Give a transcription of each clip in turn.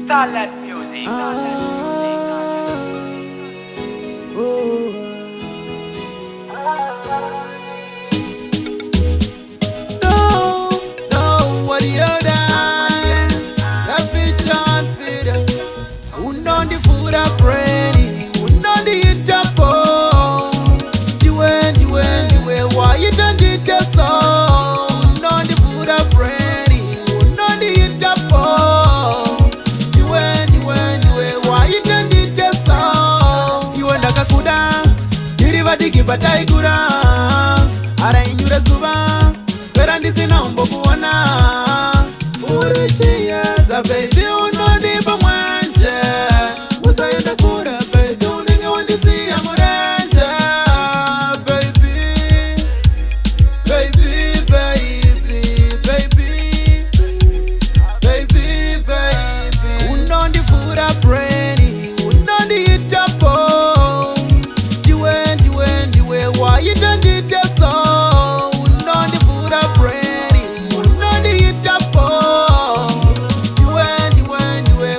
Starlight Music. No, no, what you done? That feature and feeder. Who know the food I pray? Who know the hit up? You why you done it just so? Who know the food I pray? Who know the hit up? You why you done it just so? You and Akakuda, Kiribati batai kura, ara inyura zuba, spera ndisi na umbo kuona. Urichia za baby unonipa mwanje, usayenda kura baby uninge wandisi ya muranje. Baby, unondi fura brainy, unondi itapo. Why you done it just so? Unondi fura brainy, unondi itapo.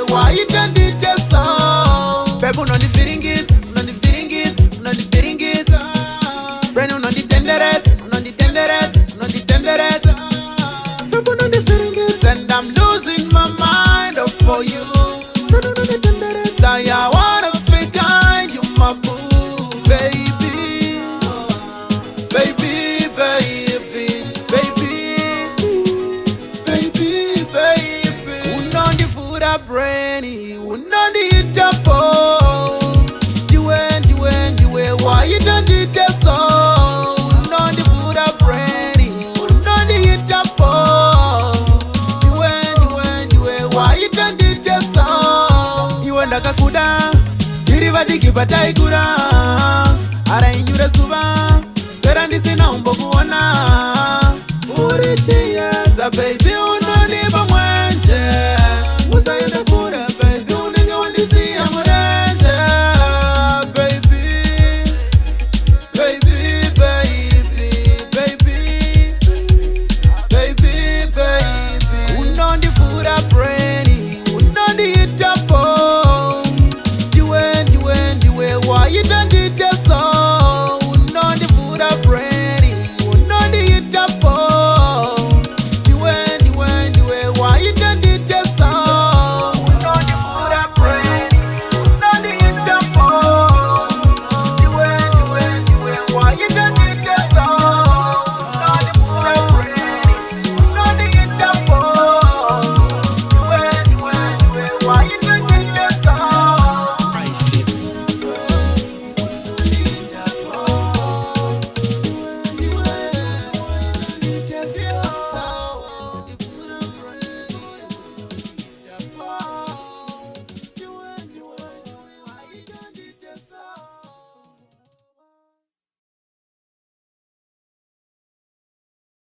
Why you done it just so? Baby, unondi feeling it, unondi feeling it, unondi feeling it. Brain unondi tenderet, unondi tenderet, unondi tenderet. Baby, unondi feeling it, and I'm losing my mind up for you. Brain unondi tenderet, I wanna be kind, you my boo, baby. Unondi fura brainy, unondi itapo. Why you done it just so? Unondi fura brainy, unondi itapo. Why you done it just so? You and Akakuda, Kiribati batai kura, ara inyura suba.